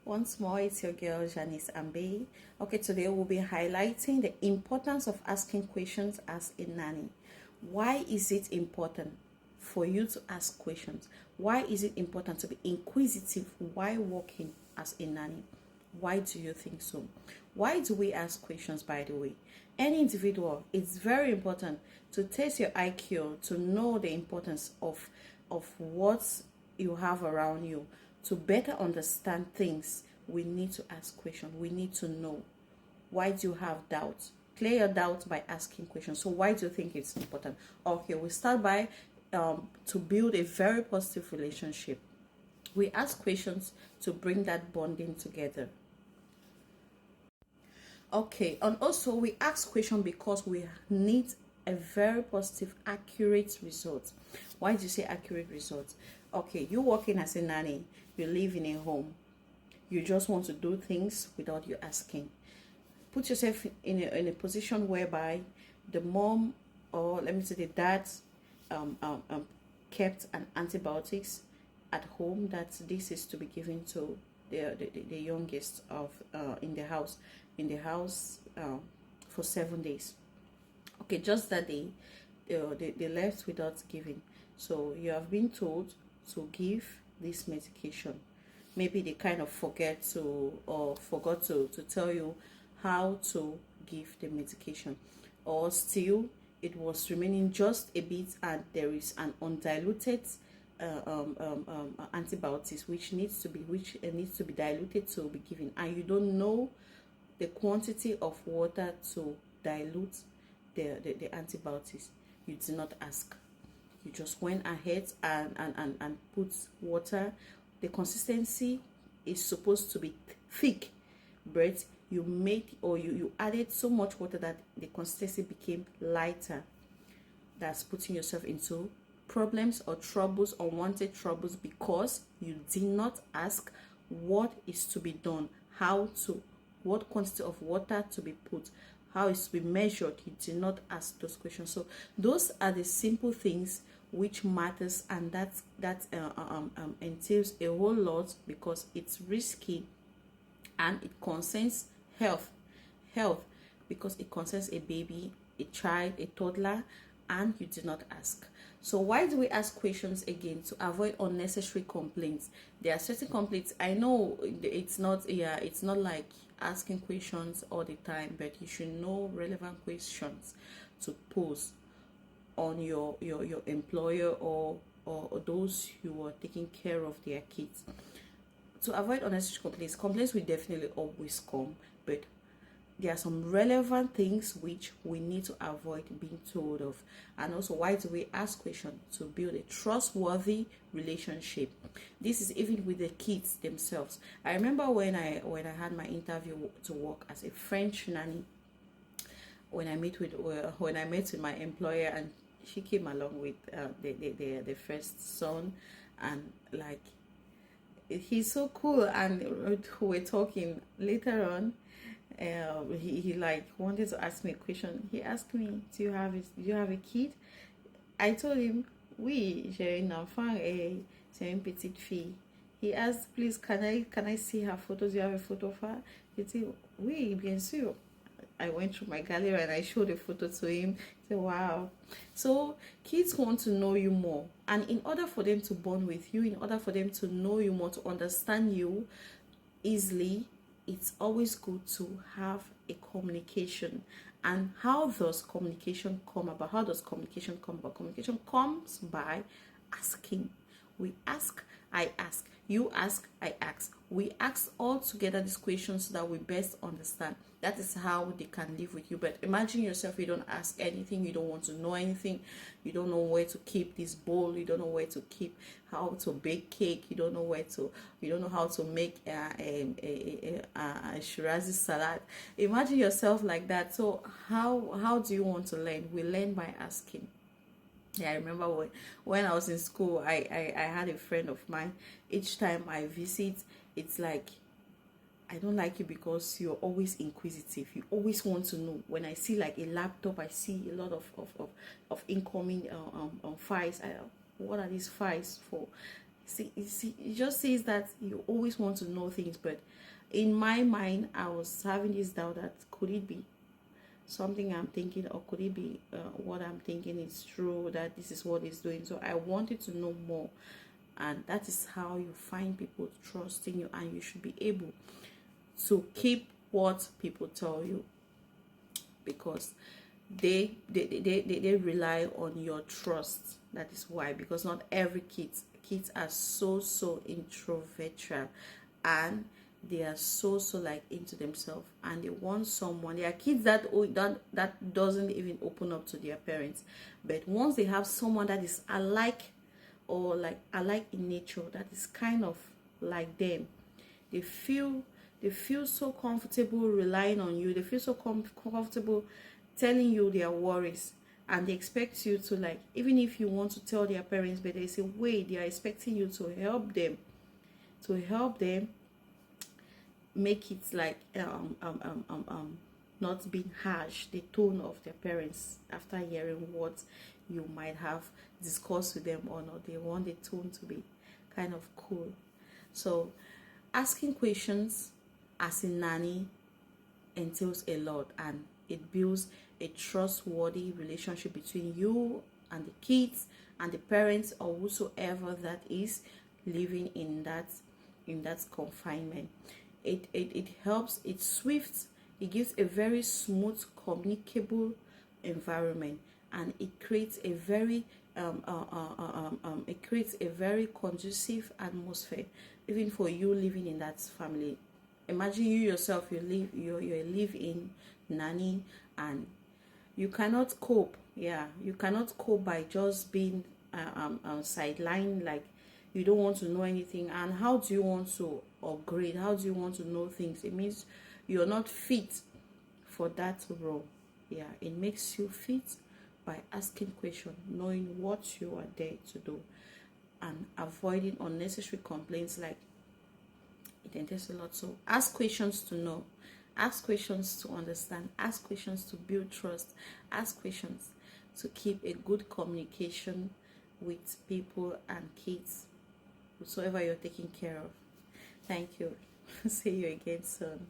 Once more, it's your girl Janice Ambe. Okay, today we'll be highlighting the importance of asking questions as a nanny. Why is it important for you to ask questions? Why is it important to be inquisitive while working as a nanny? Why do you think so? Why do we ask questions, by the way? Any individual, it's very important to test your IQ, to know the importance of what you have around you. To better understand things, we need to ask questions. We need to know. Why do you have doubts? Clear your doubts by asking questions. So why do you think it's important? Okay, we start by to build a very positive relationship. We ask questions to bring that bonding together. Okay, and also we ask questions because we need a very positive, accurate result. Why do you say accurate results? Okay, you're working as a nanny, you live in a home, you just want to do things without you asking. Put yourself in a position whereby the mom, or let me say the dad, kept an antibiotics at home that this is to be given to the youngest of in the house for 7 days. Okay, just that they left without giving. So you have been told to give this medication. Maybe they kind of forgot to tell you how to give the medication, or still it was remaining just a bit and there is an undiluted antibiotics which needs to be diluted to be given, and you don't know the quantity of water to dilute the antibiotics. You did not ask. You just went ahead and put water. The consistency is supposed to be thick, but you added so much water that the consistency became lighter. That's putting yourself into problems or troubles, unwanted troubles, because you did not ask what is to be done, what quantity of water to be put, how it's to be measured. You did not ask those questions. So those are the simple things which matters, and that entails a whole lot, because it's risky and it concerns health because it concerns a baby, a child, a toddler, and you did not ask. So why do we ask questions again? To avoid unnecessary complaints. There are certain complaints, I know it's not like asking questions all the time, but you should know relevant questions to pose on your employer or those who are taking care of their kids. To avoid unnecessary complaints will definitely always come, but there are some relevant things which we need to avoid being told of. And also, why do we ask questions? To build a trustworthy relationship. This is even with the kids themselves. I remember when I had my interview to work as a French nanny, when I met with my employer, and she came along with the first son, and like, he's so cool, and we're talking later on. He like wanted to ask me a question. He asked me, do you have a kid? I told him, oui, j'ai une enfant et c'est une petite fille. He asked, please, can I see her photos? Do you have a photo of her? He said, oui, bien sûr. I went through my gallery and I showed a photo to him. He said, wow. So kids want to know you more, and in order for them to bond with you, in order for them to know you more, to understand you easily, it's always good to have a communication. And how does communication come about? Communication comes by asking. We ask, I ask, you ask, I ask. We ask all together these questions so that we best understand. That is how they can live with you. But imagine yourself, you don't ask anything, you don't want to know anything, you don't know where to keep this bowl, you don't know where to keep, how to bake cake, you don't know how to make a Shirazi salad. Imagine yourself like that. So how do you want to learn? We learn by asking. Yeah, I remember when I was in school, I had a friend of mine. Each time I visit, it's like, I don't like you because you're always inquisitive. You always want to know. When I see like a laptop, I see a lot of incoming files. What are these files for? See, it just says that you always want to know things, but in my mind, I was having this doubt that could it be something I'm thinking, or could it be what I'm thinking is true, that this is what it's doing. So I wanted to know more, and that is how you find people trusting you, and you should be able to keep what people tell you, because they rely on your trust. That is why, because not every kids are so introverted, and they are so like into themselves, and they want someone. There are kids that doesn't even open up to their parents, but once they have someone that is alike, or like alike in nature, that is kind of like them, they feel so comfortable relying on you. They feel so comfortable telling you their worries, and they expect you to, like, even if you want to tell their parents, but there's a way they are expecting you to help them, make it like not being harsh, the tone of their parents, after hearing what you might have discussed with them or not. They want the tone to be kind of cool. So asking questions as a nanny entails a lot, and it builds a trustworthy relationship between you and the kids and the parents, or whosoever that is living in that confinement. It helps, it's swift, it gives a very smooth, communicable environment, and it creates a very conducive atmosphere, even for you living in that family. Imagine you yourself, you're a live-in nanny, and you cannot cope. Yeah, you cannot cope by just being sidelined, like you don't want to know anything. And how do you want to upgrade? How do you want to know things? It means you're not fit for that role. Yeah, it makes you fit by asking questions, knowing what you are there to do, and avoiding unnecessary complaints. Like, it entails a lot. So ask questions to know, ask questions to understand, ask questions to build trust, ask questions to keep a good communication with people and kids, whosoever you're taking care of. Thank you. See you again soon.